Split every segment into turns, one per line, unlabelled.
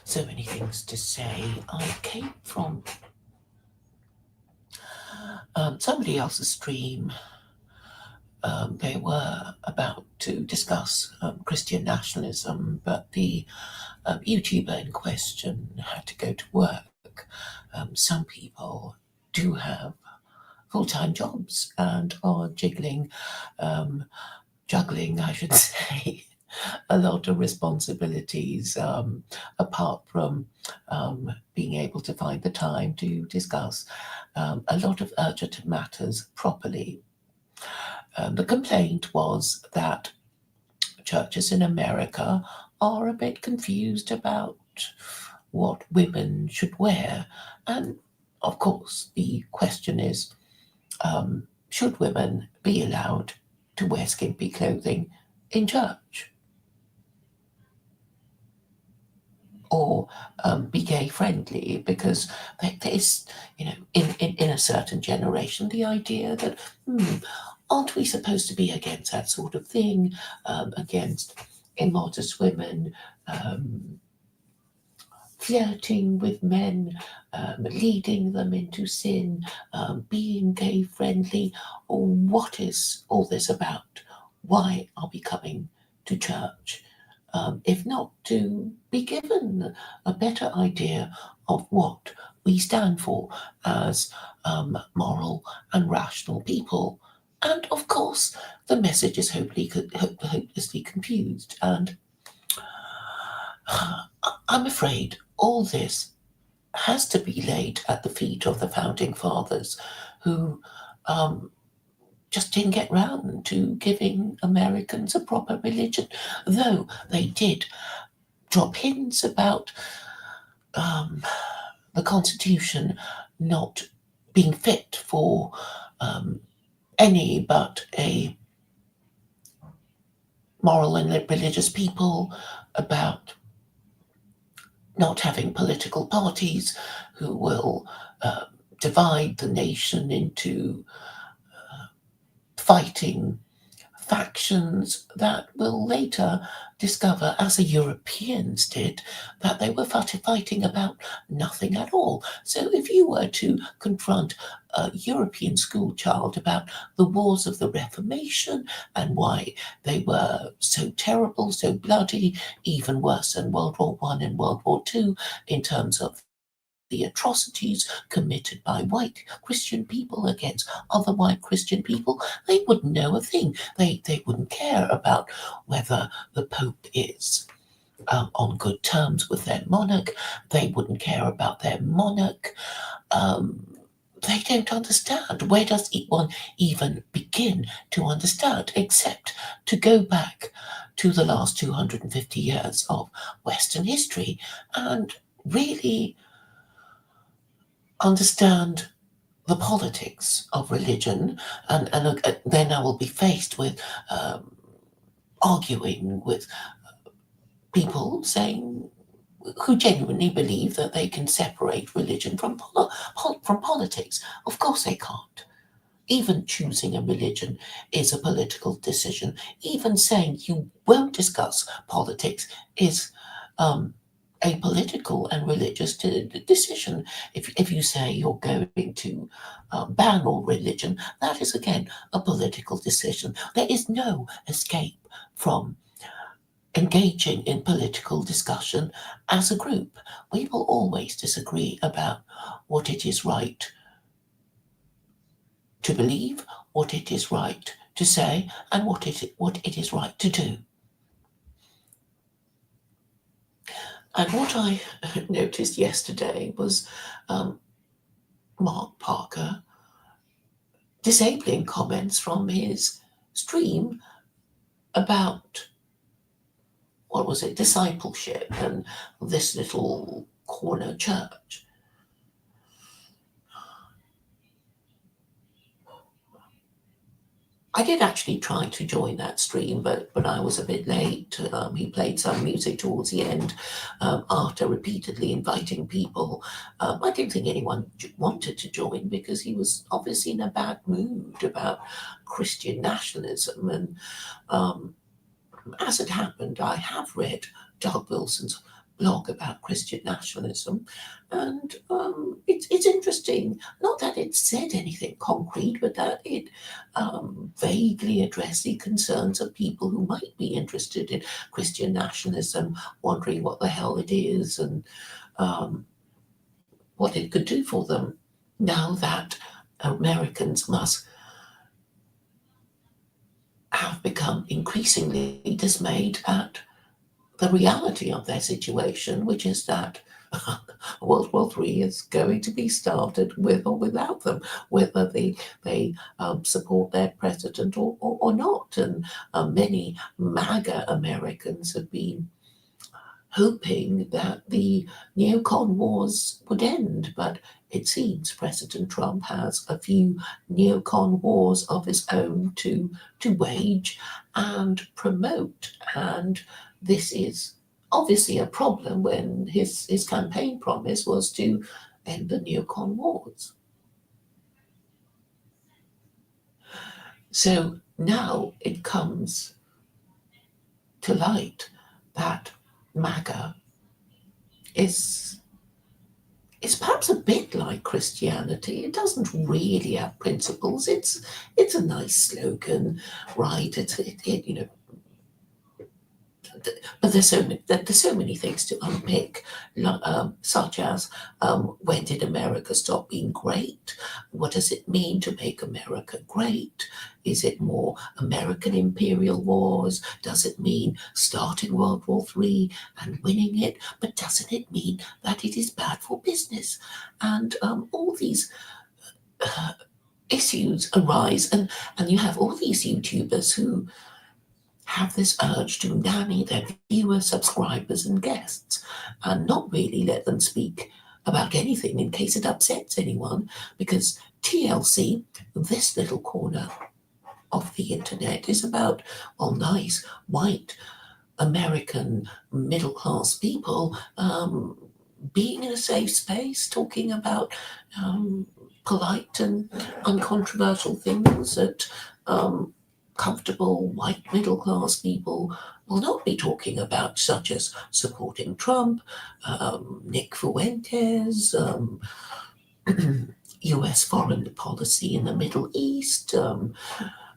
So many things to say. I came from somebody else's stream. They were about to discuss Christian nationalism, but the YouTuber in question had to go to work. Some people do have full-time jobs and are juggling, I should say, a lot of responsibilities apart from being able to find the time to discuss a lot of urgent matters properly. The complaint was that churches in America are a bit confused about what women should wear. And of course, the question is, should women be allowed to wear skimpy clothing in church? Or be gay friendly? Because there is, in a certain generation, the idea that, aren't we supposed to be against that sort of thing, against immodest women, flirting with men, leading them into sin, being gay friendly? Or what is all this about? Why are we coming to church? If not to be given a better idea of what we stand for as moral and rational people. And of course, the message is hopelessly confused. And I'm afraid all this has to be laid at the feet of the founding fathers, who just didn't get round to giving Americans a proper religion, though they did drop hints about the Constitution not being fit for any but a moral and religious people, about not having political parties who will divide the nation into fighting factions that will later discover, as the Europeans did, that they were fighting about nothing at all. So if you were to confront a European school child about the wars of the Reformation and why they were so terrible, so bloody, even worse than World War I and World War II in terms of the atrocities committed by white Christian people against other white Christian people, they wouldn't know a thing. They wouldn't care about whether the Pope is on good terms with their monarch. They wouldn't care about their monarch. They don't understand. Where does one even begin to understand, except to go back to the last 250 years of Western history and really understand the politics of religion, and then I will be faced with arguing with people saying who genuinely believe that they can separate religion from politics. Of course they can't. Even choosing a religion is a political decision. Even saying you won't discuss politics is a political and religious decision. If you say you're going to ban all religion, that is again a political decision. There is no escape from engaging in political discussion as a group. We will always disagree about what it is right to believe, what it is right to say, and what it is right to do. And what I noticed yesterday was Mark Parker disabling comments from his stream about, what was it, discipleship and this little corner church. I did actually try to join that stream, but I was a bit late. He played some music towards the end after repeatedly inviting people. I didn't think anyone wanted to join because he was obviously in a bad mood about Christian nationalism. And as it happened, I have read Doug Wilson's blog about Christian nationalism, and it's interesting. Not that it said anything concrete, but that it vaguely addressed the concerns of people who might be interested in Christian nationalism, wondering what the hell it is and um, what it could do for them. Now that Americans must have become increasingly dismayed at the reality of their situation, which is that World War III is going to be started with or without them, whether they support their president or not. And many MAGA Americans have been hoping that the neocon wars would end, but it seems President Trump has a few neocon wars of his own to wage and promote. And this is obviously a problem when his campaign promise was to end the neocon wars. So now it comes to light that MAGA is perhaps a bit like Christianity. It doesn't really have principles. It's a nice slogan, right? But there's so many things to unpick, such as when did America stop being great? What does it mean to make America great? Is it more American imperial wars? Does it mean starting World War III and winning it? But doesn't it mean that it is bad for business? And all these issues arise, and you have all these YouTubers who have this urge to nanny their viewers, subscribers, and guests, and not really let them speak about anything in case it upsets anyone, because TLC, this little corner of the internet, is about, well, nice, white, American middle class people being in a safe space, talking about polite and uncontroversial things that comfortable white middle class people will not be talking about, such as supporting Trump, Nick Fuentes, US foreign policy in the Middle East,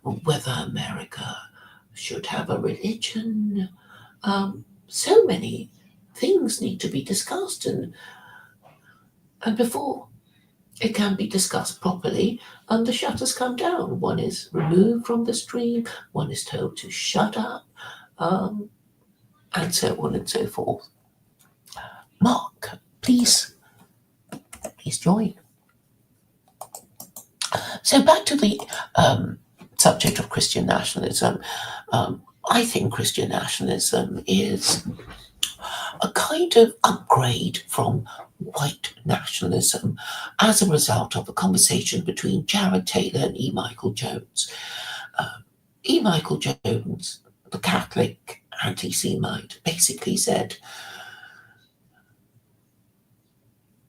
whether America should have a religion. So many things need to be discussed, and before it can be discussed properly, and the shutters come down. One is removed from the stream, one is told to shut up, and so on and so forth. Mark, please join. So back to the subject of Christian nationalism. I think Christian nationalism is a kind of upgrade from white nationalism as a result of a conversation between Jared Taylor and E. Michael Jones. E. Michael Jones, the Catholic anti-Semite, basically said,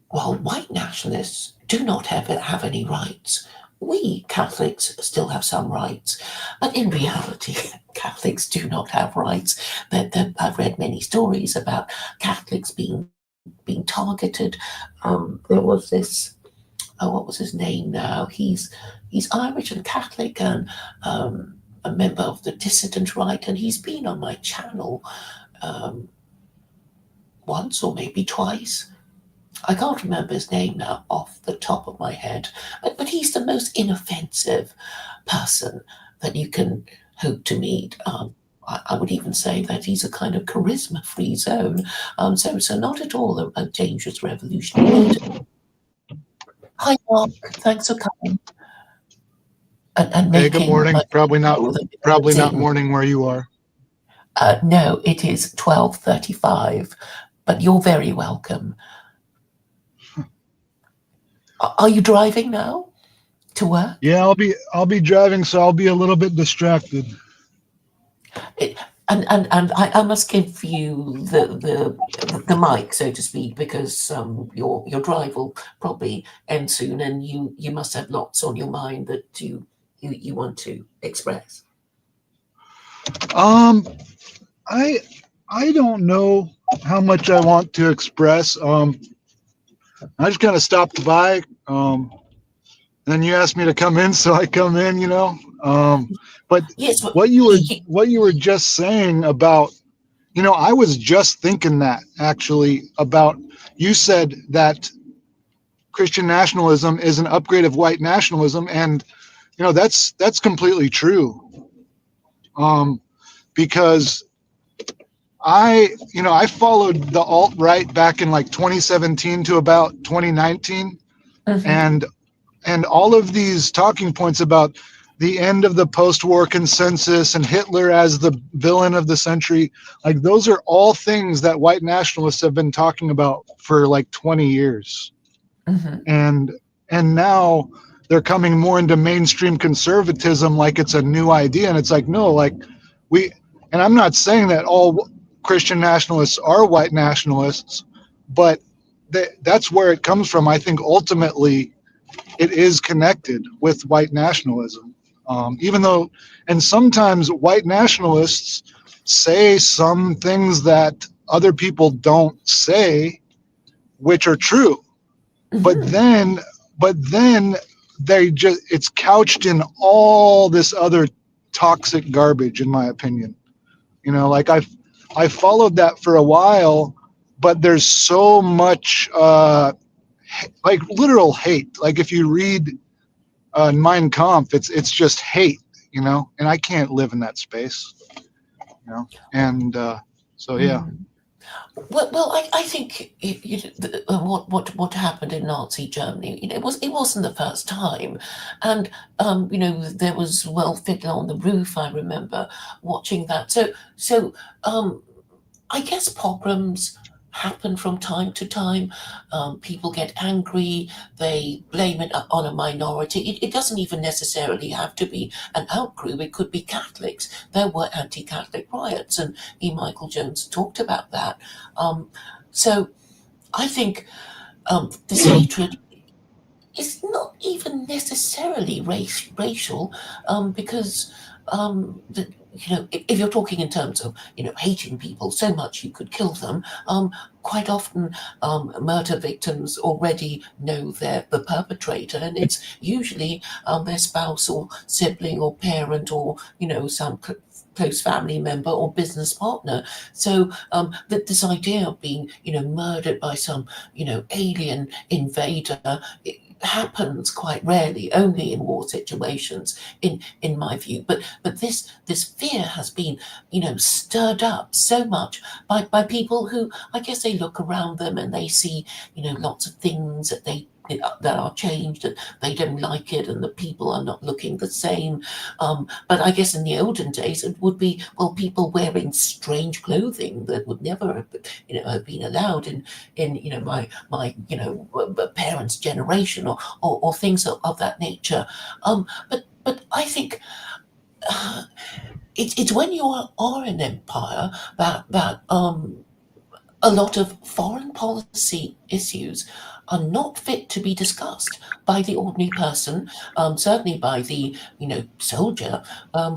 while white nationalists do not have any rights, we Catholics still have some rights. But in reality, Catholics do not have rights. I've read many stories about Catholics being targeted. There was this, what was his name now? He's Irish and Catholic and a member of the dissident right, and he's been on my channel once or maybe twice. I can't remember his name now off the top of my head, but he's the most inoffensive person that you can hope to meet. I would even say that he's a kind of charisma-free zone, so not at all a dangerous revolutionary leader. Hi, Mark. Thanks for coming and
Hey, good
making
morning. Probably not
in.
morning where you are.
No, it is 12:35, but you're very welcome. Are you driving now to work?
Yeah, I'll be driving, so I'll be a little bit distracted.
And I must give you the mic, so to speak, because your drive will probably end soon, and you must have lots on your mind that you want to express.
I I don't know how much I want to express. I just kind of stopped by. And then you asked me to come in, so I come in. But
Yes,
what you were just saying about, I was just thinking that actually about. You said that Christian nationalism is an upgrade of white nationalism, and that's completely true. Um, because I followed the alt right back in like 2017 to about 2019,
mhm,
and all of these talking points about the end of the post-war consensus and Hitler as the villain of the century, like those are all things that white nationalists have been talking about for like 20 years.
mhm,
And now they're coming more into mainstream conservatism like it's a new idea, and it's like, no, like we and I'm not saying that all Christian nationalists are white nationalists, but that's where it comes from. I think ultimately it is connected with white nationalism. Even though, and sometimes white nationalists say some things that other people don't say, which are true. But
mhm,
then, but then it's couched in all this other toxic garbage, in my opinion. Like I followed that for a while, but there's so much, like literal hate. Like if you read Mein Kampf, it's just hate, and I can't live in that space, and so yeah.
mhm. Well, I think what happened in Nazi Germany, it wasn't the first time, and there was Fiddler on the Roof. I remember watching that. So I guess pogroms happen from time to time. People get angry, they blame it on a minority. It doesn't even necessarily have to be an outgroup, it could be Catholics. There were anti Catholic riots, and E. Michael Jones talked about that. Um, so I think this hatred is not even necessarily racial, because if you're talking in terms of hating people so much you could kill them, quite often murder victims already know they're the perpetrator, and it's usually their spouse or sibling or parent or some close family member or business partner. So that this idea of being murdered by some alien invader, happens quite rarely, only in war situations, in my view. But this fear has been stirred up so much by people who, I guess, they look around them and they see lots of things that are changed, and they don't like it, and the people are not looking the same. But I guess in the olden days it would be, well, people wearing strange clothing that would never have been allowed in my parents' generation, or things of that nature. But I think it's when you are an empire that a lot of foreign policy issues are not fit to be discussed by the ordinary person, certainly by the soldier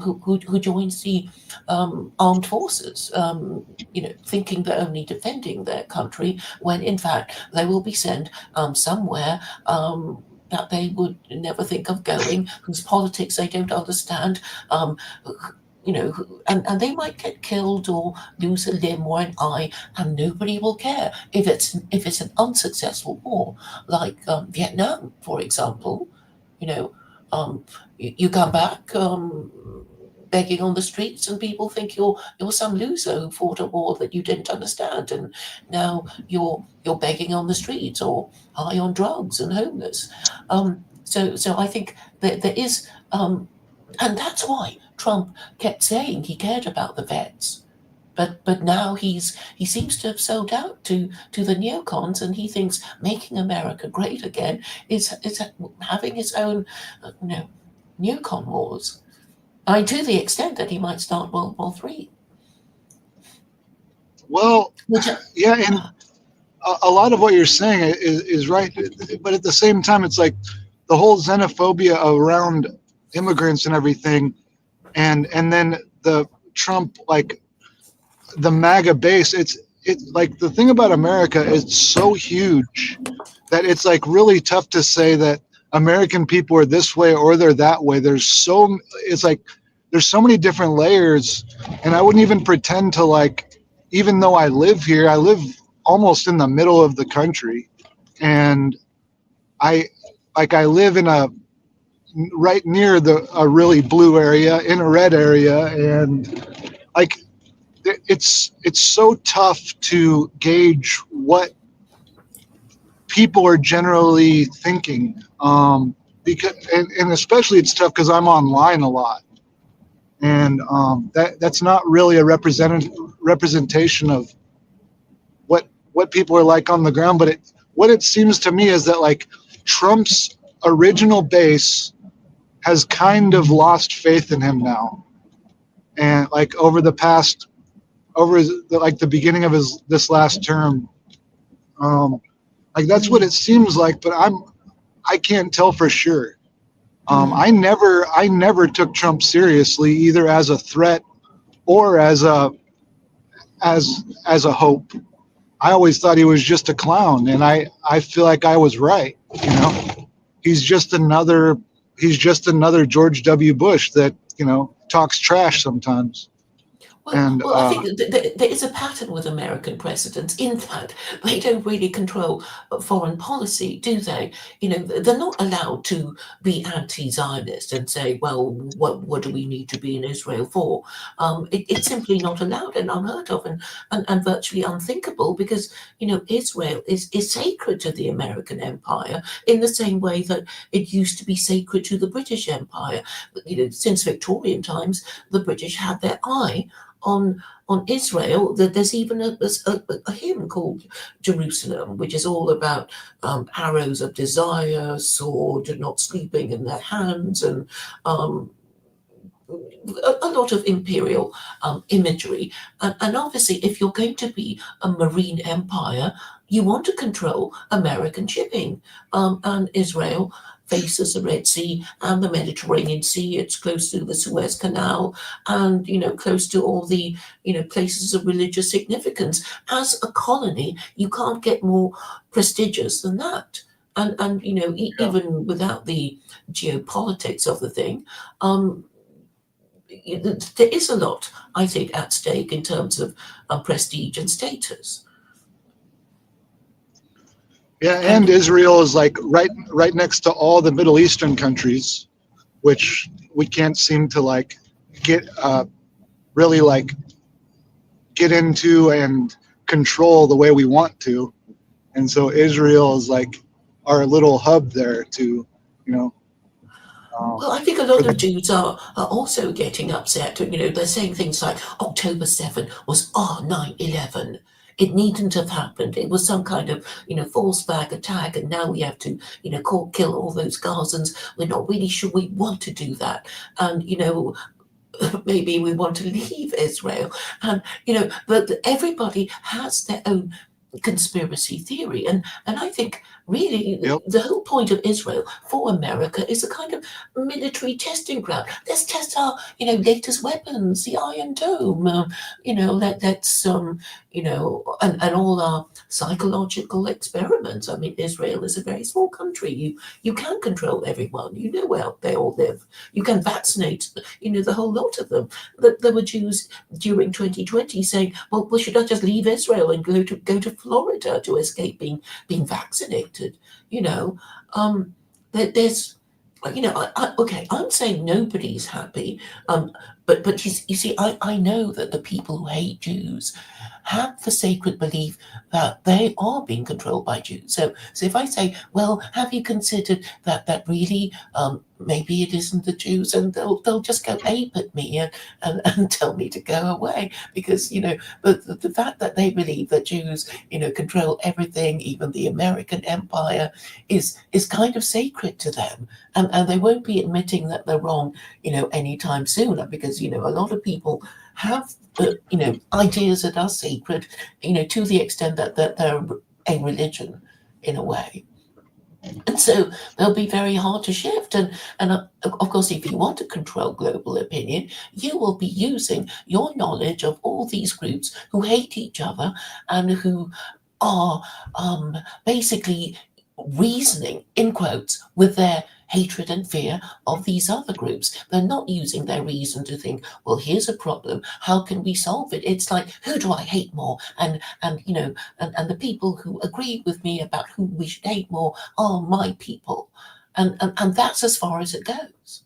who joins the armed forces, thinking they're only defending their country when in fact they will be sent somewhere. That they would never think of going, whose politics they don't understand, um, and they might get killed or lose a limb or an eye, and nobody will care if it's an unsuccessful war, like Vietnam, for example. You know, you come back begging on the streets, and people think you're some loser who fought a war that you didn't understand, and now you're begging on the streets or high on drugs and homeless. So I think that there is. And that's why Trump kept saying he cared about the vets. But now he seems to have sold out to the neocons, and he thinks making America great again is having his own neocon wars. I mean, to the extent that he might start World War III,
Well,
which
yeah, and a lot of what you're saying is right, but at the same time, it's like the whole xenophobia around immigrants and everything, and then the Trump, like, the MAGA base, it's like the thing about America is so huge that it's like really tough to say that American people are this way or they're that way. It's like there's so many different layers, and I wouldn't even pretend to like, even though I live here, I live almost in the middle of the country, and I I live in a right near the a really blue area in a red area, and like it's so tough to gauge what people are generally thinking, because and especially it's tough because I'm online a lot, and that's not really a representation of what people are like on the ground. But what it seems to me is that like Trump's original base has kind of lost faith in him now, and like like the beginning of his this last term, um, like that's what it seems like. But I can't tell for sure.
Mm.
I never took Trump seriously either as a threat or as a hope. I always thought he was just a clown, and I feel like I was right. You know, he's just another he's just another George W. Bush that talks trash sometimes. And
Well, I think that there is a pattern with American presidents in that they don't really control foreign policy, do they? They're not allowed to be anti-Zionist and say, well, what do we need to be in Israel for? It's simply not allowed and unheard of and virtually unthinkable because, Israel is sacred to the American empire in the same way that it used to be sacred to the British Empire. Since Victorian times, the British had their eye on Israel. That there's even a hymn called Jerusalem, which is all about arrows of desire, sword not sleeping in their hands, and um, a lot of imperial imagery. And obviously, if you're going to be a marine empire, you want to control American shipping. And Israel faces the Red Sea and the Mediterranean Sea. It's close to the Suez Canal and, close to all the, places of religious significance. As a colony, you can't get more prestigious than that. And
yeah,
even without the geopolitics of the thing, um, there is a lot, I think, at stake in terms of prestige and status.
yeah, and
And
Israel is like right next to all the Middle Eastern countries, which we can't seem to like get really like get into and control the way we want to. And so Israel is like our little hub there to, you know,
well,
um,
I think a
for
lot of
the
Jews are also getting upset. They're saying things like October 7 was our 9/11. It needn't have happened. It was some kind of, false flag attack, and now we have to, kill all those Gazans. We're not really sure we want to do that. And, maybe we want to leave Israel. And, but everybody has their own conspiracy theory. And I think really
yep,
the whole point of Israel for America is a kind of military testing ground. Let's test our, latest weapons, the Iron Dome, let's and all our psychological experiments. I mean, Israel is a very small country. You can control everyone. You know where they all live. You can vaccinate, the whole lot of them. There were Jews during 2020 saying, well, should I just leave Israel and go to Florida to escape being vaccinated? You know, there's, okay, I'm saying nobody's happy, but you see, I know that the people who hate Jews have the sacred belief that they are being controlled by Jews. So if I say, well, have you considered that really maybe it isn't the Jews, and they'll just go ape at me and tell me to go away because the fact that they believe that Jews control everything, even the American empire, is kind of sacred to them, and they won't be admitting that they're wrong anytime sooner because a lot of people have ideas that are sacred to the extent that they're a religion in a way. And so they'll be very hard to shift. And of course, if you want to control global opinion, you will be using your knowledge of all these groups who hate each other and who are basically reasoning, in quotes, with their hatred and fear of these other groups. They're not using their reason to think, well, here's a problem. How can we solve it? It's like, who do I hate more? And the people who agree with me about who we should hate more are my people. And that's as far as it goes.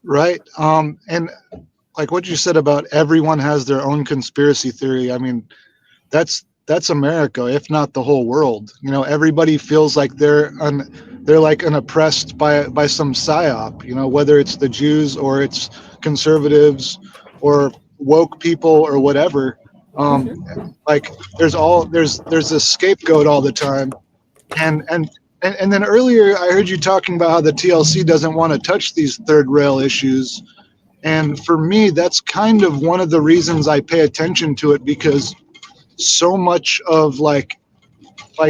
Right. And like what you said about everyone has their own conspiracy theory. I mean, that's America, if not the whole world. You know, everybody feels like they're like an oppressed by some psyop. You know, whether it's the Jews or it's conservatives or woke people or whatever. Um,
Mm-hmm.
like there's a scapegoat all the time, and then earlier I heard you talking about how the TLC doesn't want to touch these third rail issues, and for me that's kind of one of the reasons I pay attention to it, because so much of like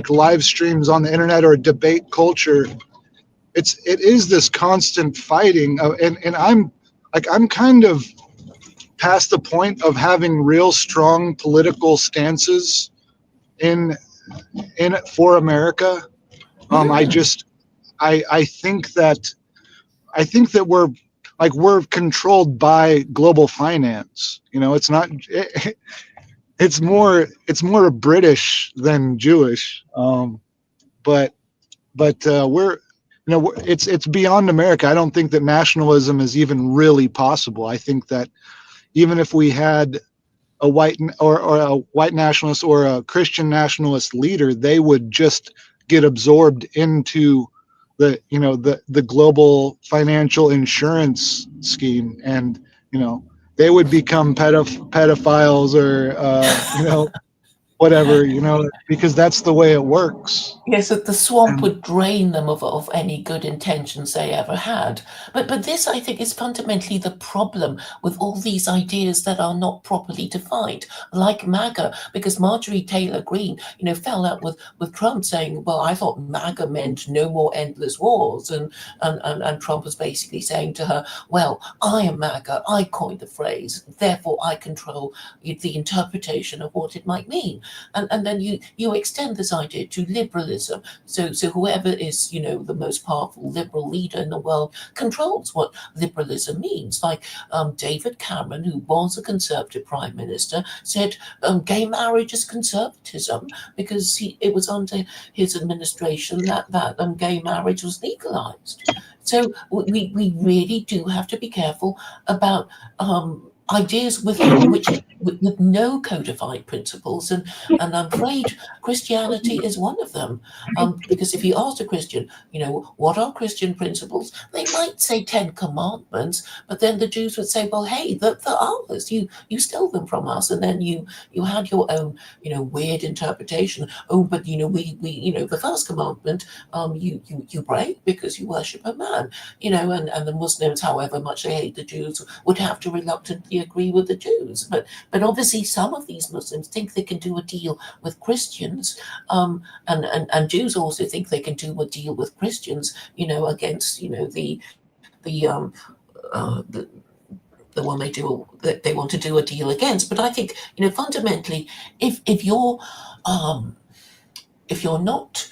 live streams on the internet or debate culture, it is this constant fighting and I'm kind of past the point of having real strong political stances in in for America. I
Mm.
just I think that we're we're controlled by global finance. You know, it's more British than Jewish. But we're it's beyond America. I don't think that nationalism is even really possible. I think that even if we had or a white nationalist or a Christian nationalist leader, they would just get absorbed into the global financial insurance scheme, and they would become pedophiles or whatever, because that's the way it works.
Yes, that the swamp
And
would drain them of any good intentions they ever had. But this, I think, is fundamentally the problem with all these ideas that are not properly defined, like MAGA, because Marjorie Taylor Greene, fell out with Trump saying, well, I thought MAGA meant no more endless wars. And Trump was basically saying to her, well, I am MAGA, I coined the phrase, therefore I control the interpretation of what it might mean. And then you extend this idea to liberalism. So whoever is the most powerful liberal leader in the world controls what liberalism means. Like David Cameron, who was a conservative prime minister, said gay marriage is conservatism because it was under his administration that gay marriage was legalized. So we really do have to be careful about ideas with no codified principles, and I'm afraid Christianity is one of them. Because if you ask a Christian, what are Christian principles, they might say Ten Commandments, but then the Jews would say, well, hey, they're ours. You stole them from us, and then you had your own weird interpretation. Oh, but we the first commandment you break because you worship a man. And the Muslims, however much they hate the Jews, would have to reluctantly agree with the Jews. But obviously, some of these Muslims think they can do a deal with Christians, and Jews also think they can do a deal with Christians, against the the one that they want to do a deal against. But I think fundamentally, if um, you're not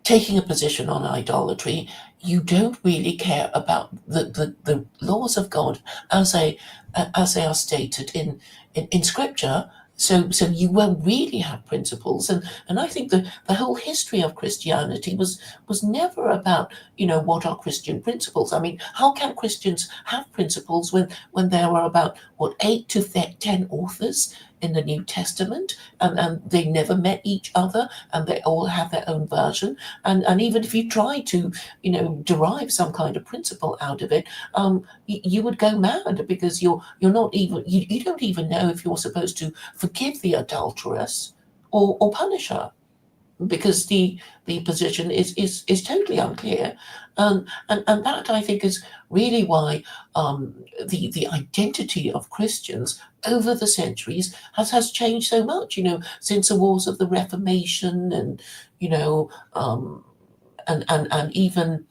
taking a position on idolatry, you don't really care about the laws of God as they are stated in Scripture. So you won't really have principles, and I think the whole history of Christianity was never about what are Christian principles. I mean, how can Christians have principles when there were about what 8 to 10 authors in the New Testament, and they never met each other, and they all have their own version, and even if you try to derive some kind of principle out of it, you would go mad, because you're not even you don't even know if you're supposed to forgive the adulteress or punish her, because the position is totally unclear, and that I think is really why the identity of Christians over the centuries has changed so much. Since the wars of the Reformation, and you know. and even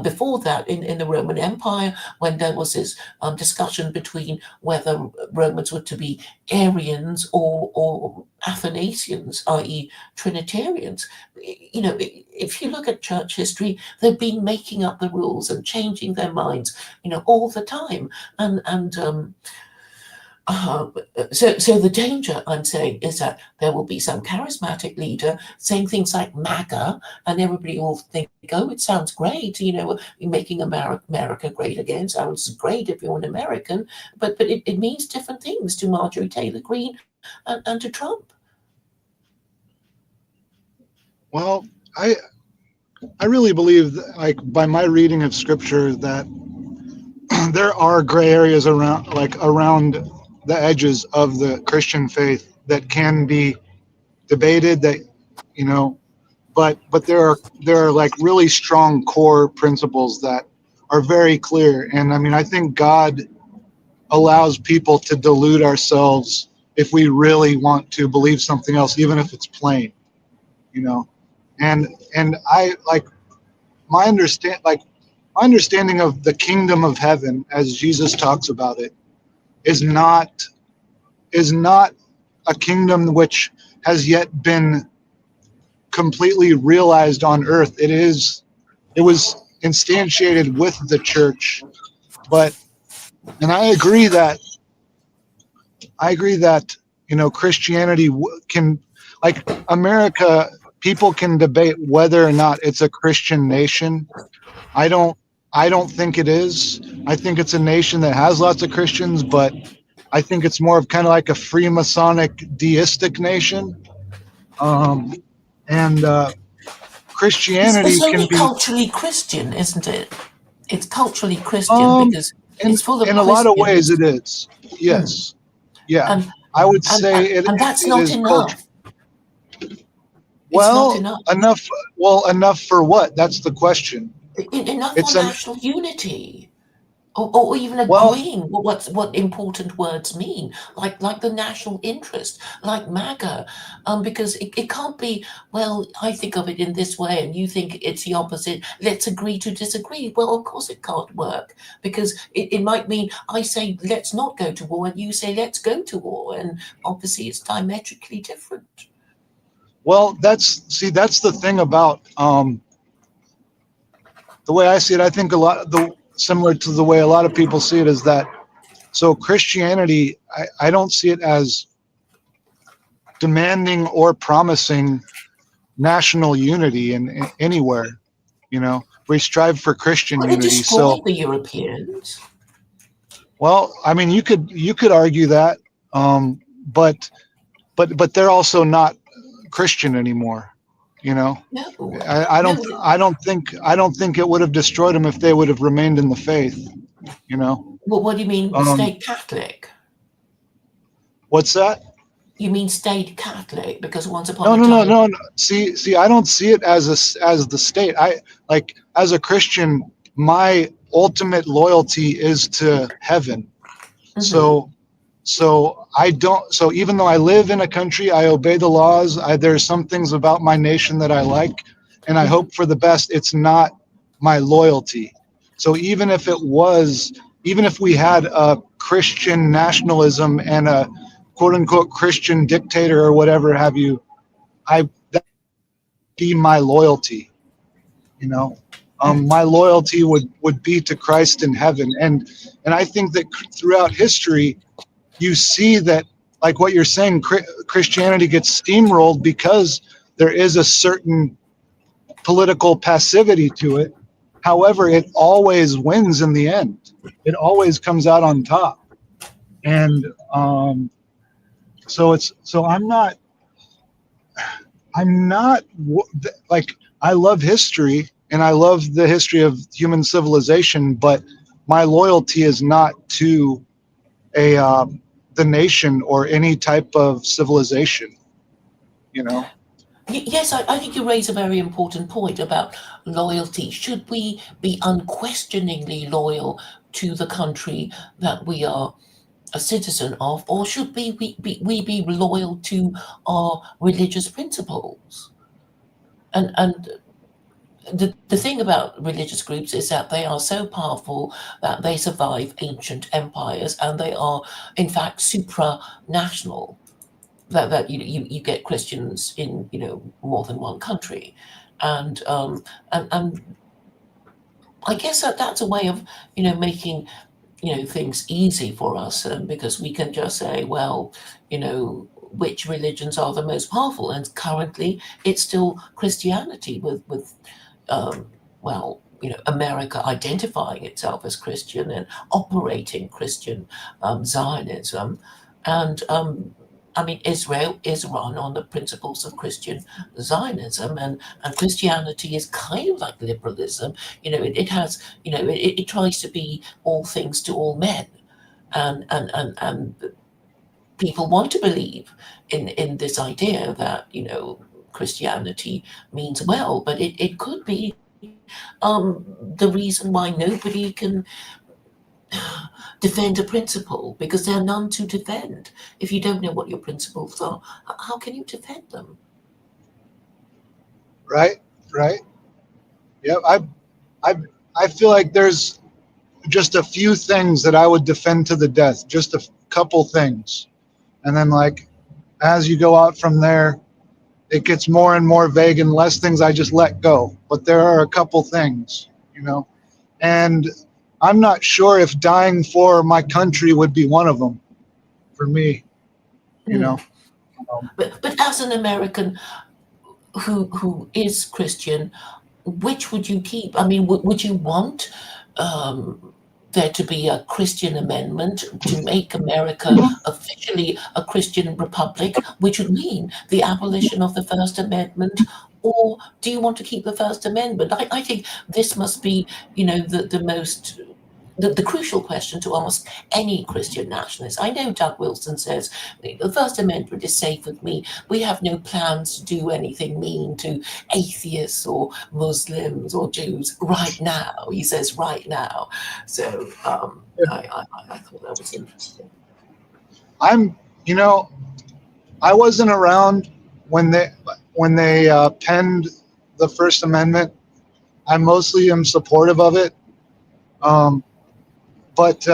before that, in the Roman Empire, when there was this discussion between whether Romans were to be Arians or Athanasians, i.e., Trinitarians. If you look at church history, they've been making up the rules and changing their minds, all the time. And uh, so the danger, I'm saying, is that there will be some charismatic leader saying things like MAGA, and everybody will think, oh, it sounds great, making America great again sounds great if you're an American, but it means different things to Marjorie Taylor Greene and to Trump.
Well, I really believe, like by my reading of scripture, that there are gray areas around the edges of the Christian faith that can be debated. That you know, but there are like really strong core principles that are very clear. And I mean, I think God allows people to delude ourselves if we really want to believe something else, even if it's plain. You know, and I like my understand like my understanding of the kingdom of heaven, as Jesus talks about it, is not a kingdom which has yet been completely realized on earth. It was instantiated with the church, but and I agree that Christianity can, like America, people can debate whether or not it's a Christian nation. I don't I don't think it is. I think it's a nation that has lots of Christians, but I think it's more of kind of like a Freemasonic deistic nation. Um, and Christianity
It's
can
only
be,
culturally Christian, isn't it? It's culturally Christian
um,
because
in
it's full of
in a lot of ways,
Christians.
it is.
Mm.
Yes, yeah.
And,
I would
and
say
and
it
and that's
it
not
is culture.
enough. It's not
Well,
enough.
enough. Well, enough for what? That's the question.
Enough for
It's an
national unity. Or even
well,
agreeing what important words mean, like the national interest, like MAGA, because it can't be, well, I think of it in this way and you think it's the opposite. Let's agree to disagree. Well, of course it can't work because it might mean I say let's not go to war and you say let's go to war, and obviously it's diametrically different.
well. That's the thing about the way I see it. I think a lot the similar to the way a lot of people see it is that so Christianity. I don't see it as demanding or promising national unity in anywhere. We strive for Christian
Well, it
unity. So,
destroyed the Europeans.
well, I mean, you could argue that, um, but but they're also not Christian anymore. You know,
No,
I don't
no.
I don't think it would have destroyed them if they would have remained in the faith. You know,
Well, what do you mean,
um,
state Catholic?
what's that?
You mean stayed Catholic because once upon
No,
a
no, no,
time.
no, no. See, I don't see it as the state. I like as a Christian, my ultimate loyalty is to heaven.
Mhm,
So I don't. So even though I live in a country, I obey the laws. There are some things about my nation that I like, and I
mhm,
hope for the best. It's not my loyalty. So even if we had a Christian nationalism and a quote unquote Christian dictator or whatever have you, that would be my loyalty. You know, my loyalty would be to Christ in heaven, and I think that throughout history you see that, like what you're saying, Christianity gets steamrolled because there is a certain political passivity to it. However, it always wins in the end. It always comes out on top. And so I'm not like, I love history and I love the history of human civilization, but my loyalty is not to a the nation or any type of civilization. You know.
Yes, I think you raise a very important point about loyalty. Should we be unquestioningly loyal to the country that we are a citizen of, or should we be loyal to our religious principles? And the thing about religious groups is that they are so powerful that they survive ancient empires, and they are, in fact, supranational. That you get Christians in more than one country, and and I guess that's a way of making things easy for us, because we can just say, well, which religions are the most powerful, and currently it's still Christianity with um, well, America identifying itself as Christian and operating Christian Zionism, and I mean, Israel is run on the principles of Christian Zionism, and Christianity is kind of like liberalism. It has, it tries to be all things to all men, and people want to believe in this idea that Christianity means well, but it could be the reason why nobody can defend a principle, because there are none to defend. If you don't know what your principles are, how can you defend them?
Right, right. Yeah, I, I feel like there's just a few things that I would defend to the death, just a couple things, and then like as you go out from there, it gets more and more vague, and less things I just let go. But there are a couple things, and I'm not sure if dying for my country would be one of them for me, you
Hmm.
know. Um,
But as an American who is Christian, which would you keep? I mean, would you want there to be a Christian amendment to make America officially a Christian republic, which would mean the abolition of the First Amendment? Or do you want to keep the First Amendment? I think this must be, the most the crucial question to ask any Christian nationalist. I know Doug Wilson says the First Amendment is safe with me. We have no plans to do anything mean to atheists or Muslims or Jews right now. He says right now. So I thought that was interesting.
I'm, you know, I wasn't around when they penned the First Amendment. I mostly am supportive of it, but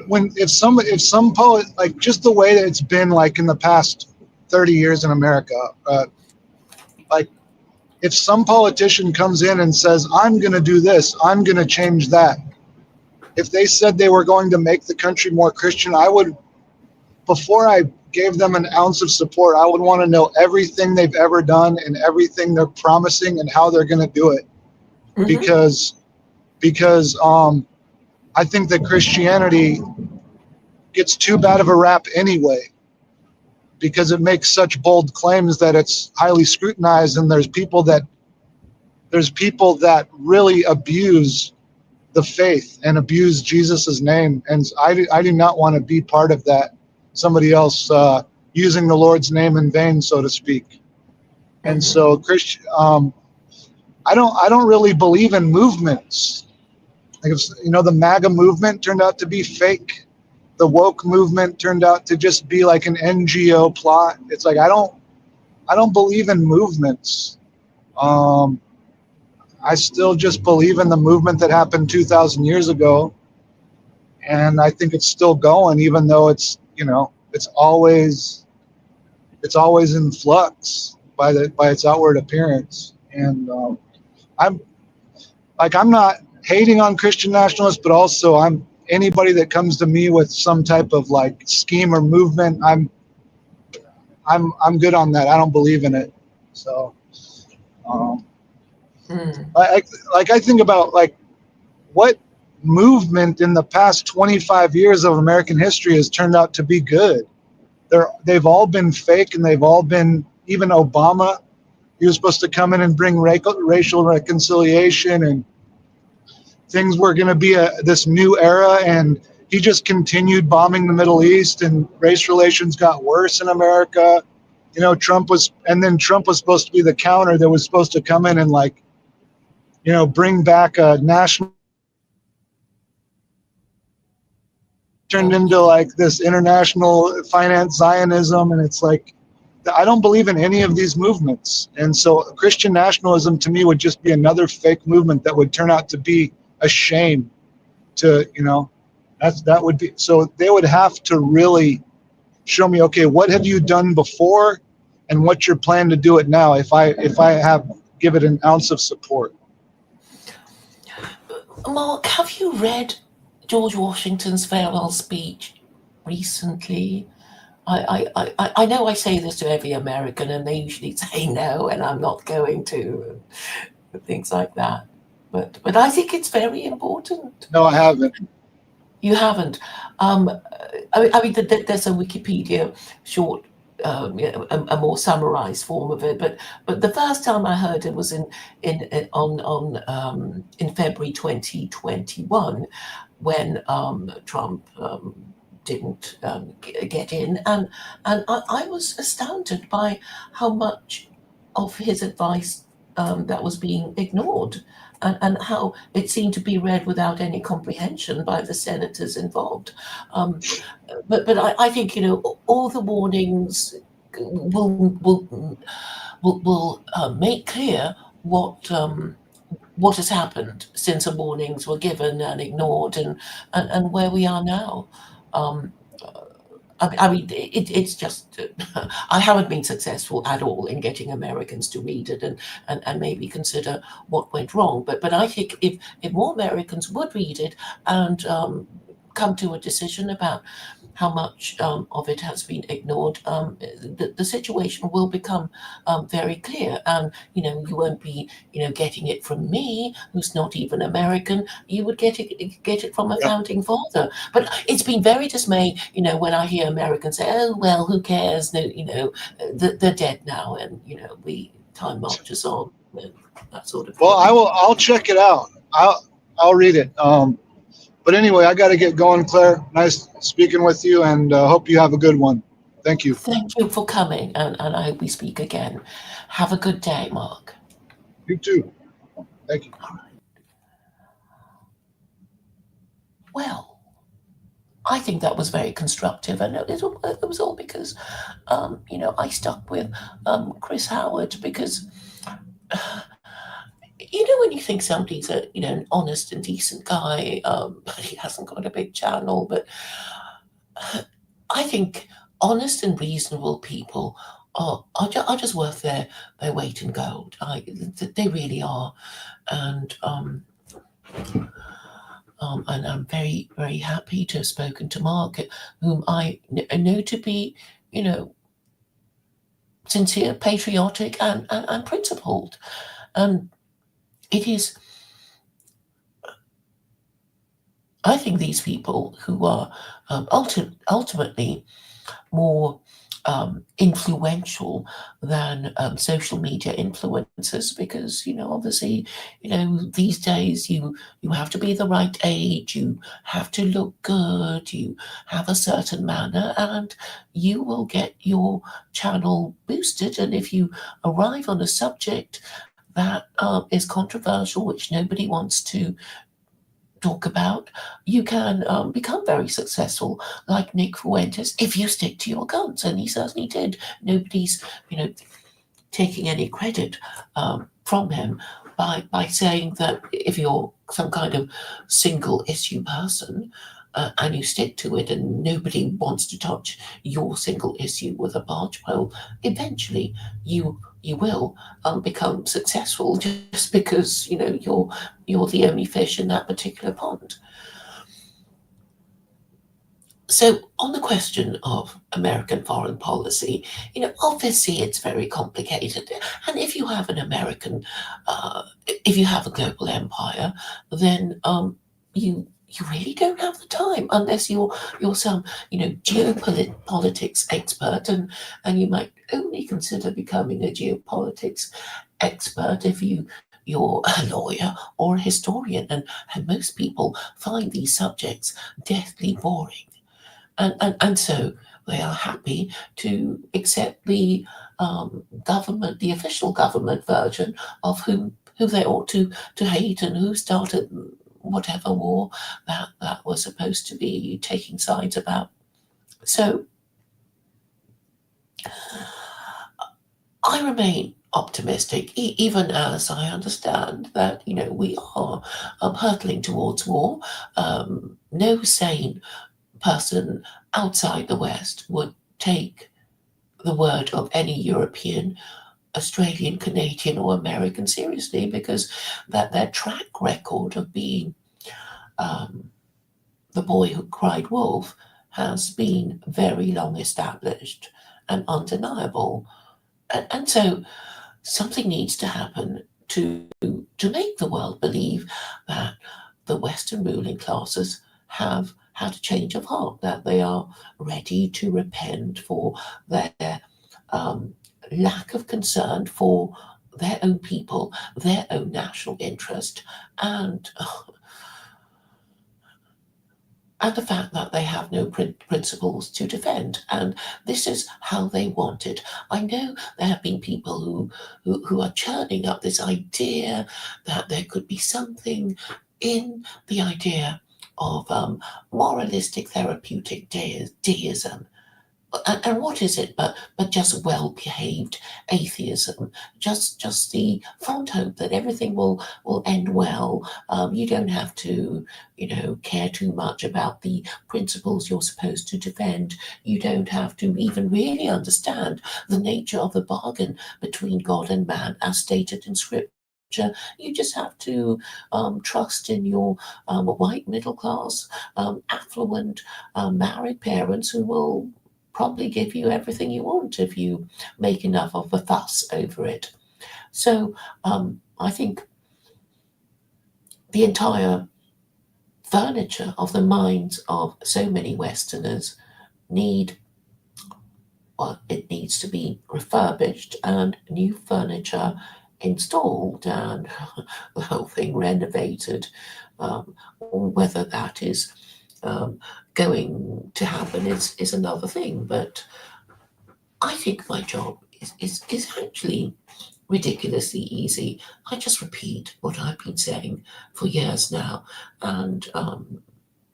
when if some poet, like just the way that it's been like in the past 30 years in America, like if some politician comes in and says, I'm going to do this, I'm going to change that. If they said they were going to make the country more Christian, I would, before I gave them an ounce of support, I would want to know everything they've ever done and everything they're promising and how they're going to do it.
Hmm.
Because I think that Christianity gets too bad of a rap anyway, because it makes such bold claims that it's highly scrutinized, and there's people that really abuse the faith and abuse Jesus's name, and I do not want to be part of that. Somebody else using the Lord's name in vain, so to speak. And
Hmm.
so Christian, I don't really believe in movements. Like if, the MAGA movement turned out to be fake. The woke movement turned out to just be like an NGO plot. It's like I don't believe in movements. Um, I still just believe in the movement that happened 2,000 years ago, and I think it's still going, even though it's always in flux by its outward appearance. And I'm I'm not hating on Christian nationalists, but also anybody that comes to me with some type of like scheme or movement, I'm good on that. I don't believe in it. So um,
Mm.
I think about like what movement in the past 25 years of American history has turned out to be good. They've all been fake, and they've all been, even Obama, he was supposed to come in and bring racial reconciliation, and things were going to be this new era, and he just continued bombing the Middle East, and race relations got worse in America. Trump was supposed to be the counter that was supposed to come in and like, bring back a national, turned
Oh,
into like this international finance Zionism, and it's like I don't believe in any of these movements. And so Christian nationalism to me would just be another fake movement that would turn out to be a shame to, that would be, so they would have to really show me, okay, what have you done before and what's your plan to do it now if I have give it an ounce of support.
Mark, have you read George Washington's farewell speech recently? I know I say this to every American, and they usually say no, and I'm not going to, and things like that. But I think it's very important.
No, I haven't.
You haven't. I mean, there's a Wikipedia short, a more summarized form of it. But the first time I heard it was in February 2021, when Trump didn't get in, and I was astounded by how much of his advice that was being ignored, and how it seemed to be read without any comprehension by the senators involved. Um, but I think all the warnings will make clear what has happened since the warnings were given and ignored, and where we are now. Um, I mean, it's just I haven't been successful at all in getting Americans to read it and maybe consider what went wrong. But I think if more Americans would read it and come to a decision about how much of it has been ignored, the situation will become very clear. And you won't be getting it from me, who's not even American. You would get it from a
Yeah.
founding father. But it's been very dismaying, when I hear Americans say, "Oh well, who cares?" No, they're dead now, and we time marches on, and that sort of
Well,
thing.
I'll check it out. I'll read it. But anyway, I got to get going, Claire. Nice speaking with you, and hope you have a good one. Thank you.
Thank you for coming, and I hope we speak again. Have a good day, Mark.
You too. Thank you.
Well, I think that was very constructive, and it was all because, I stuck with Chris Howard because, when you think somebody's an honest and decent guy, but he hasn't got a big channel, but I think honest and reasonable people are just worth their weight in gold. They really are, and and I'm very, very happy to have spoken to Mark, whom I know to be, sincere, patriotic, and principled. And it is, I think, these people who are ultimately more influential than social media influencers, because obviously these days you have to be the right age, you have to look good, you have a certain manner, and you will get your channel boosted. And if you arrive on a subject that is controversial, which nobody wants to talk about, you can become very successful, like Nick Fuentes, if you stick to your guns, and he certainly did. Nobody's, taking any credit from him by saying that if you're some kind of single issue person, and you stick to it, and nobody wants to touch your single issue with a barge pole, eventually you will become successful, just because you're the only fish in that particular pond. So, on the question of American foreign policy, obviously it's very complicated. And if you have an American, if you have a global empire, then you really don't have the time, unless you're some geopolitics expert, and you might only consider becoming a geopolitics expert if you're a lawyer or a historian, and most people find these subjects deathly boring, and so they are happy to accept the government, the official government version of who they ought to hate, and who started whatever war that was supposed to be taking sides about. So I remain optimistic, even as I understand that we are hurtling towards war. No sane person outside the West would take the word of any European, Australian, Canadian, or American seriously, because that their track record of being um, the boy who cried wolf has been very long established and undeniable. And so something needs to happen to make the world believe that the Western ruling classes have had a change of heart, that they are ready to repent for their um, lack of concern for their own people, their own national interest, and and the fact that they have no principles to defend. And this is how they want it. I know there have been people who are churning up this idea that there could be something in the idea of moralistic therapeutic deism, and what is it but just well-behaved atheism, just the fond hope that everything will end well. You don't have to care too much about the principles you're supposed to defend. You don't have to even really understand the nature of the bargain between God and man as stated in scripture. You just have to trust in your white middle class, affluent, married parents who will probably give you everything you want if you make enough of a fuss over it. So I think the entire furniture of the minds of so many Westerners need, well, it needs to be refurbished and new furniture installed and the whole thing renovated. Whether that is going to happen is another thing, but I think my job is actually ridiculously easy. I just repeat what I've been saying for years now and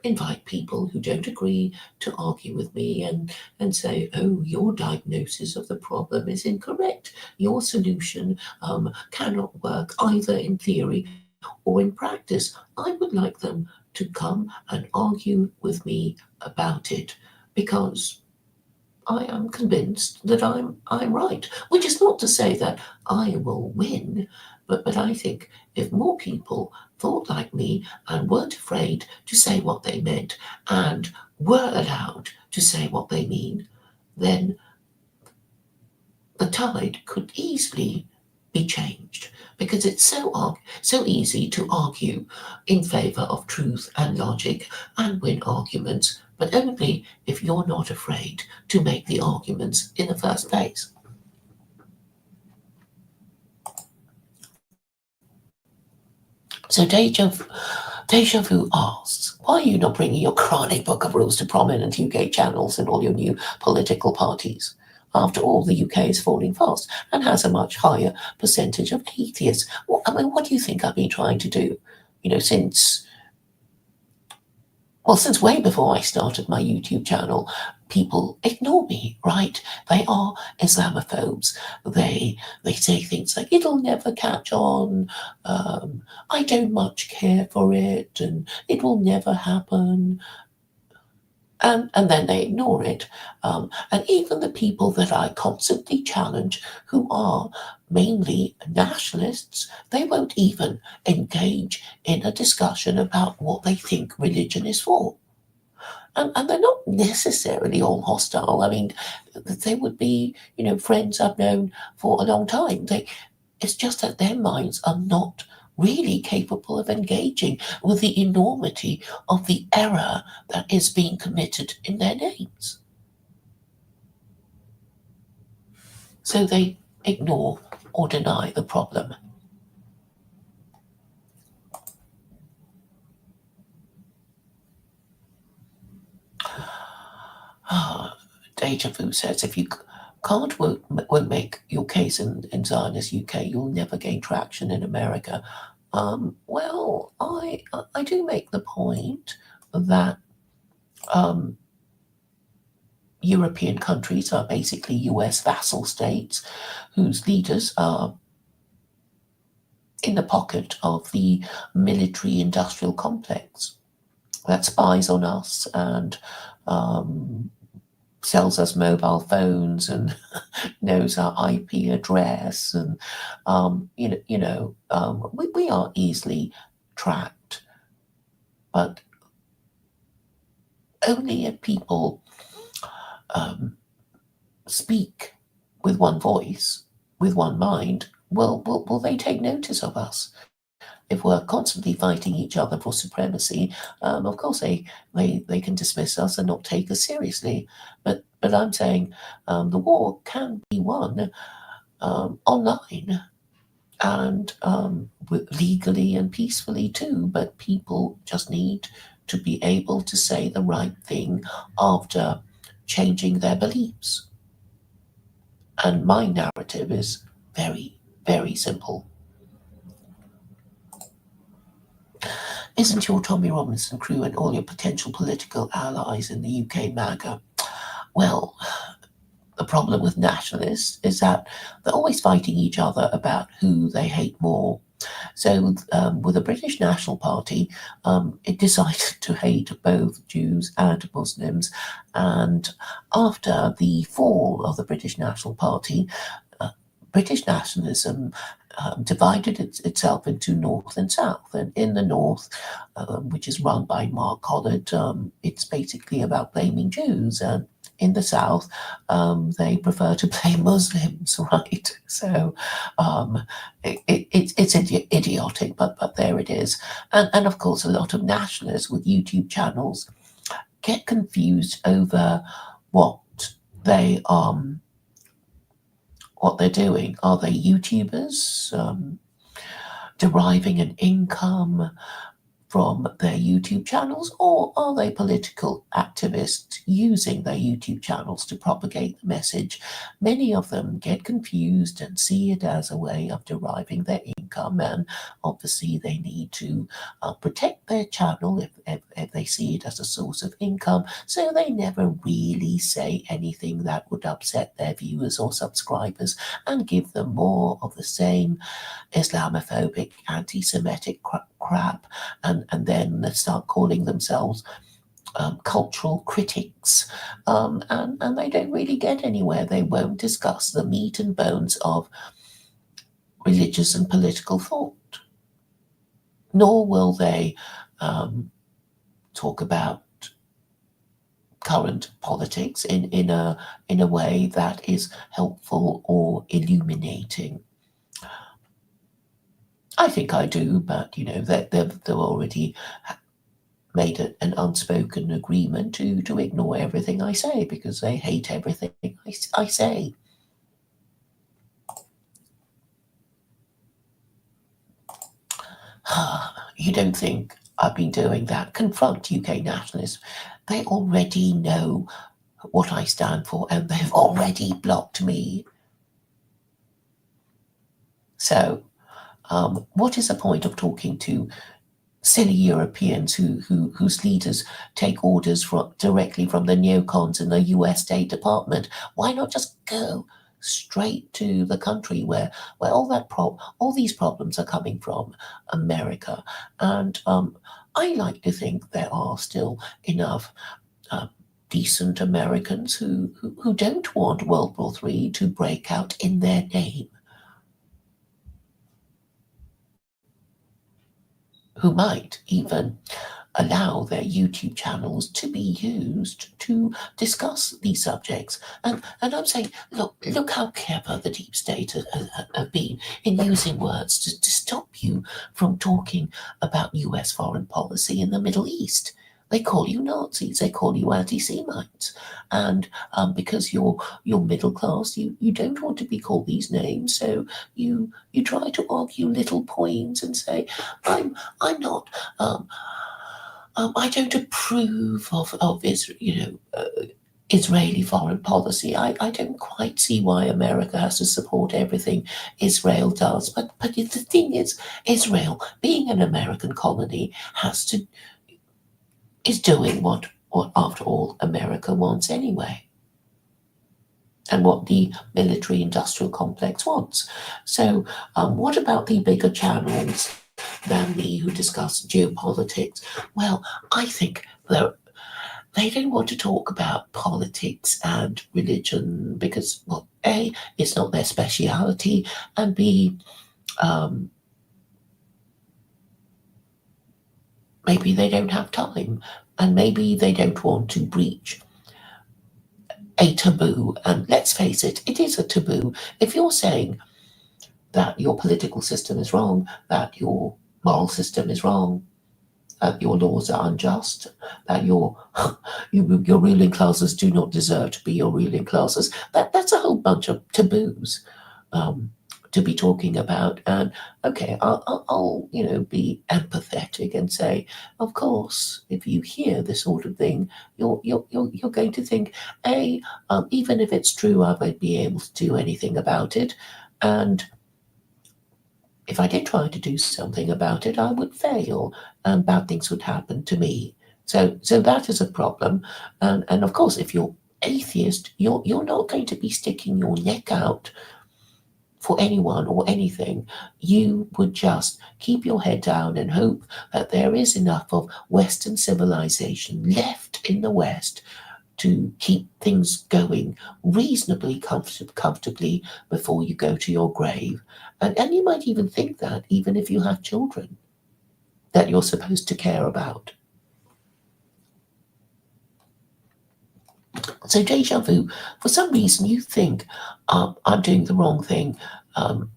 invite people who don't agree to argue with me and say, oh, your diagnosis of the problem is incorrect. Your solution cannot work either in theory or in practice. I would like them to come and argue with me about it because I am convinced that I'm right, which is not to say that I will win, but I think if more people thought like me and weren't afraid to say what they meant and were allowed to say what they mean, then the tide could easily be changed because it's so easy to argue in favor of truth and logic and win arguments, but only if you're not afraid to make the arguments in the first place. So Deja Vu asks, why are you not bringing your Quranic book of rules to prominent UK channels and all your new political parties? After all, the UK is falling fast and has a much higher percentage of atheists. Well, I mean, what do you think I've been trying to do? Since since way before I started my YouTube channel, people ignore me, right? They are Islamophobes. They say things like it'll never catch on, I don't much care for it, and it will never happen. And then they ignore it. And even the people that I constantly challenge, who are mainly nationalists, they won't even engage in a discussion about what they think religion is for. And they're not necessarily all hostile. I mean, they would be, friends I've known for a long time. It's just that their minds are not really capable of engaging with the enormity of the error that is being committed in their names. So they ignore or deny the problem. Deja Vu says if you can't won't make your case in Zionist UK, you'll never gain traction in America. Well, I do make the point that um, European countries are basically US vassal states whose leaders are in the pocket of the military industrial complex that spies on us and um, sells us mobile phones and knows our IP address, and we are easily tracked, but only if people speak with one voice, with one mind, will they take notice of us. If we're constantly fighting each other for supremacy, of course they can dismiss us and not take us seriously. But I'm saying the war can be won online and legally and peacefully too. But people just need to be able to say the right thing after changing their beliefs. And my narrative is very, very simple. Isn't your Tommy Robinson crew and all your potential political allies in the UK MAGA? Well, the problem with nationalists is that they're always fighting each other about who they hate more. So, with the British National Party, it decided to hate both Jews and Muslims. And after the fall of the British National Party, British nationalism divided itself into North and South. And in the North, which is run by Mark Collett, it's basically about blaming Jews. And in the South, they prefer to blame Muslims, right? So it's idiotic, but there it is. And of course, a lot of nationalists with YouTube channels get confused over what they what they're doing. Are they YouTubers deriving an income from their YouTube channels, or are they political activists using their YouTube channels to propagate the message? Many of them get confused and see it as a way of deriving their income, and obviously they need to protect their channel if they see it as a source of income, so they never really say anything that would upset their viewers or subscribers and give them more of the same Islamophobic, anti-Semitic crap, and then they start calling themselves cultural critics, and they don't really get anywhere. They won't discuss the meat and bones of religious and political thought, nor will they talk about current politics in a way that is helpful or illuminating. I think I do, but they've already made an unspoken agreement to ignore everything I say because they hate everything I say. You don't think I've been doing that? Confront UK nationalists. They already know what I stand for and they've already blocked me. So, what is the point of talking to silly Europeans whose leaders take orders directly from the neocons in the US State Department? Why not just go straight to the country where all these problems are coming from, America? And I like to think there are still enough decent Americans who don't want World War III to break out in their name, who might even allow their YouTube channels to be used to discuss these subjects. And I'm saying, look how clever the deep state have been in using words to stop you from talking about US foreign policy in the Middle East. They call you Nazis, they call you anti-Semites. And because you're middle class, you don't want to be called these names, so you try to argue little points and say, I'm not I don't approve of Israeli foreign policy. I don't quite see why America has to support everything Israel does. But the thing is, Israel, being an American colony, is doing what after all America wants anyway. and what the military industrial complex wants. So, what about the bigger channels than me who discuss geopolitics? Well, I think they don't want to talk about politics and religion because, well, A, it's not their speciality, and B, um, maybe they don't have time, and maybe they don't want to breach a taboo. And let's face it, it is a taboo. If you're saying that your political system is wrong, that your moral system is wrong, that your laws are unjust, that your ruling classes do not deserve to be your ruling classes. That's a whole bunch of taboos um, to be talking about. And okay, I'll be empathetic and say, of course, if you hear this sort of thing, you're going to think, even if it's true, I won't be able to do anything about it, and if I did try to do something about it, I would fail, and bad things would happen to me. So that is a problem, and of course, if you're atheist, you're not going to be sticking your neck out for anyone or anything. You would just keep your head down and hope that there is enough of Western civilization left in the West to keep things going reasonably comfortably before you go to your grave. And you might even think that, even if you have children that you're supposed to care about. So, deja vu, for some reason, you think I'm doing the wrong thing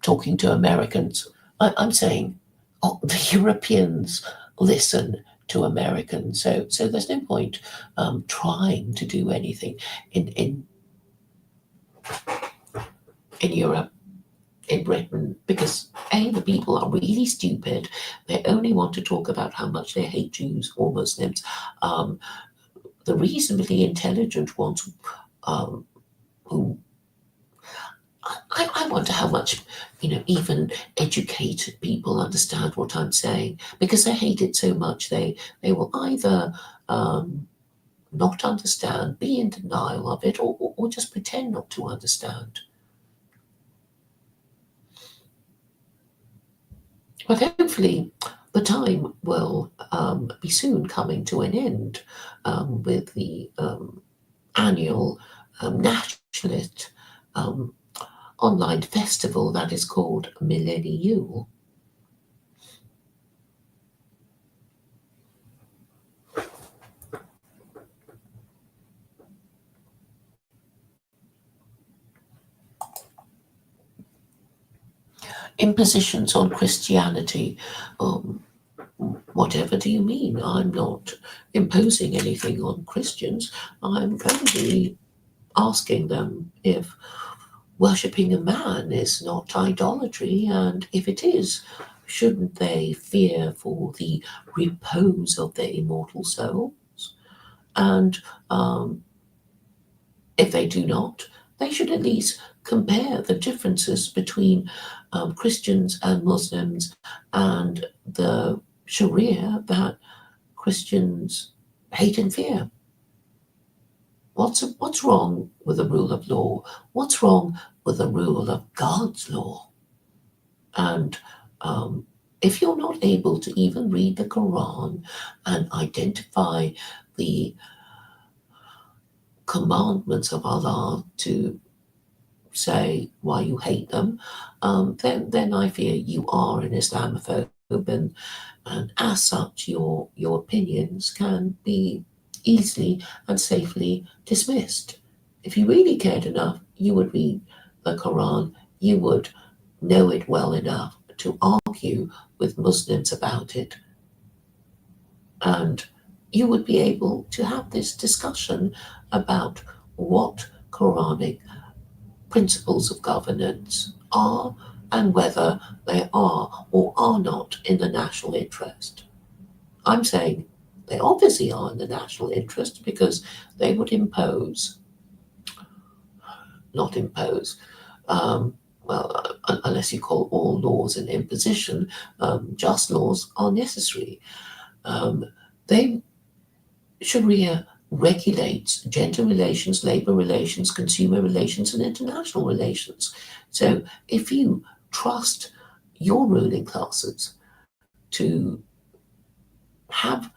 talking to Americans. I'm saying, oh, the Europeans listen to Americans. So there's no point trying to do anything in Europe, in Britain, because A, the people are really stupid. They only want to talk about how much they hate Jews or Muslims. Um, the reasonably intelligent ones, who I wonder how much, even educated people understand what I'm saying because they hate it so much. They will either not understand, be in denial of it, or just pretend not to understand. But hopefully, the time will be soon coming to an end with the annual nationalist um, online festival that is called Millennial. Impositions on Christianity. Um, whatever do you mean? I'm not imposing anything on Christians. I'm only asking them if worshipping a man is not idolatry, and if it is, shouldn't they fear for the repose of their immortal souls? And if they do not, they should at least compare the differences between Christians and Muslims and the Sharia that Christians hate and fear. What's wrong with the rule of law? What's wrong with the rule of God's law? And if you're not able to even read the Quran and identify the commandments of Allah to say why you hate them, then I fear you are an Islamophobe, and as such, your opinions can be easily and safely dismissed. If you really cared enough, you would read the Quran, you would know it well enough to argue with Muslims about it, and you would be able to have this discussion about what Quranic principles of governance are and whether they are or are not in the national interest. I'm saying they obviously are in the national interest because they would not impose, unless you call all laws an imposition, just laws are necessary. They Sharia regulates gender relations, labor relations, consumer relations, and international relations. So if you trust your ruling classes to have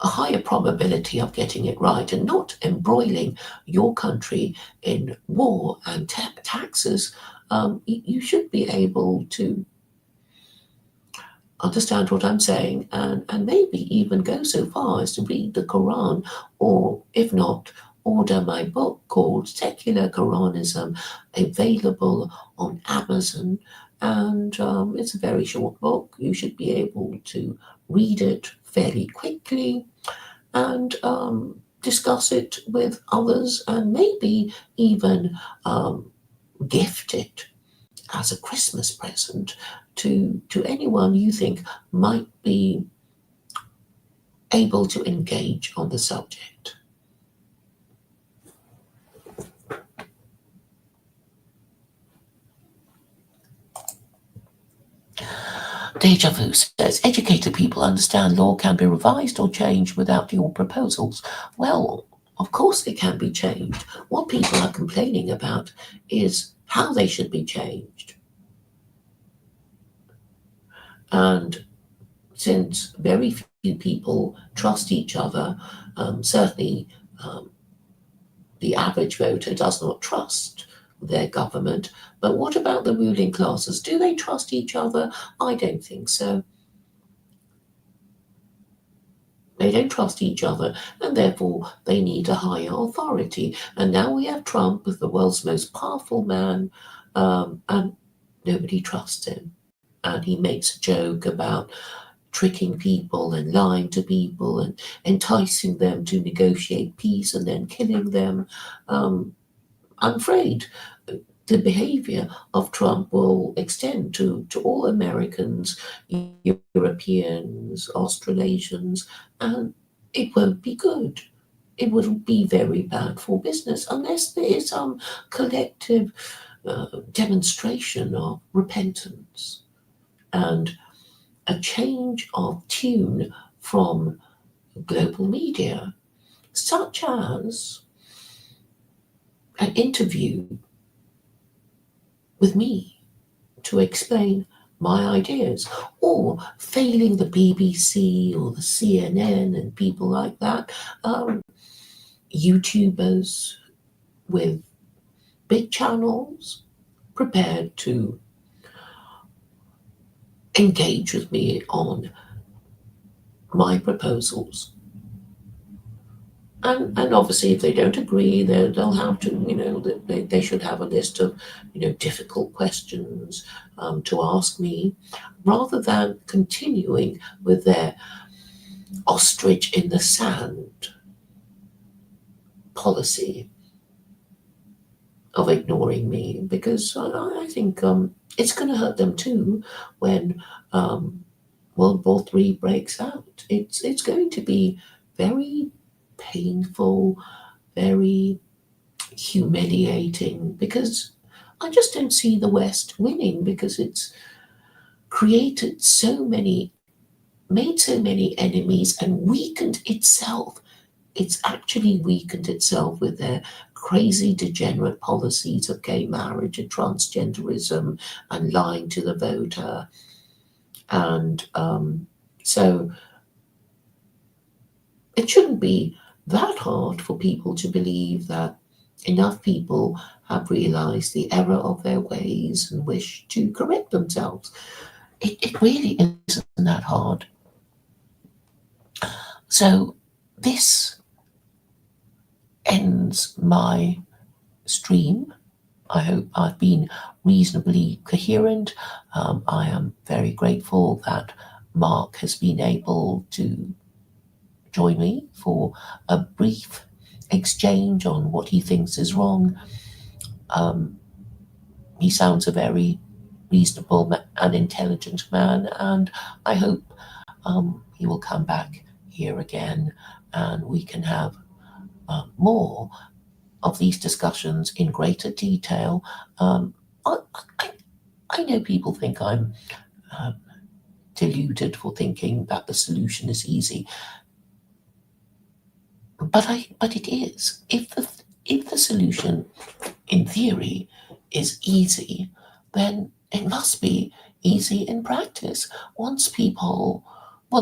a higher probability of getting it right and not embroiling your country in war and taxes, you should be able to understand what I'm saying and maybe even go so far as to read the Quran, or if not, order my book called Secular Quranism, available on Amazon. And it's a very short book. You should be able to read it fairly quickly and discuss it with others and maybe even gift it as a Christmas present to anyone you think might be able to engage on the subject. Deja Vu says, educated people understand law can be revised or changed without your proposals. Well, of course it can be changed. What people are complaining about is how they should be changed. And since very few people trust each other, certainly the average voter does not trust their government. But what about the ruling classes? Do they trust each other? I don't think so. They don't trust each other, and therefore they need a higher authority. And now we have Trump as the world's most powerful man, and nobody trusts him. And he makes a joke about tricking people and lying to people and enticing them to negotiate peace and then killing them. I'm afraid the behavior of Trump will extend to all Americans, Europeans, Australasians, and it won't be good. It will be very bad for business unless there is some collective demonstration of repentance and a change of tune from global media, such as an interview with me to explain my ideas, or failing the BBC or the CNN and people like that, YouTubers with big channels prepared to engage with me on my proposals. And obviously, if they don't agree, they'll have to, they should have a list of, difficult questions to ask me, rather than continuing with their ostrich in the sand policy of ignoring me, because I think it's going to hurt them too when World War III breaks out. It's going to be very painful, very humiliating, because I just don't see the West winning, because it's created made so many enemies and weakened itself. It's actually weakened itself with their crazy degenerate policies of gay marriage and transgenderism and lying to the voter. And so it shouldn't be that hard for people to believe that enough people have realized the error of their ways and wish to correct themselves. It really isn't that hard. So this ends my stream. I hope I've been reasonably coherent. I am very grateful that Mark has been able to join me for a brief exchange on what he thinks is wrong. He sounds a very reasonable and intelligent man, and I hope he will come back here again and we can have more of these discussions in greater detail. I, I, I know people think I'm deluded for thinking that the solution is easy. but it is. If the solution in theory is easy, then it must be easy in practice. Once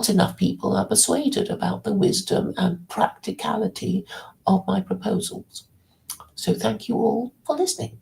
enough people are persuaded about the wisdom and practicality of my proposals. So thank you all for listening.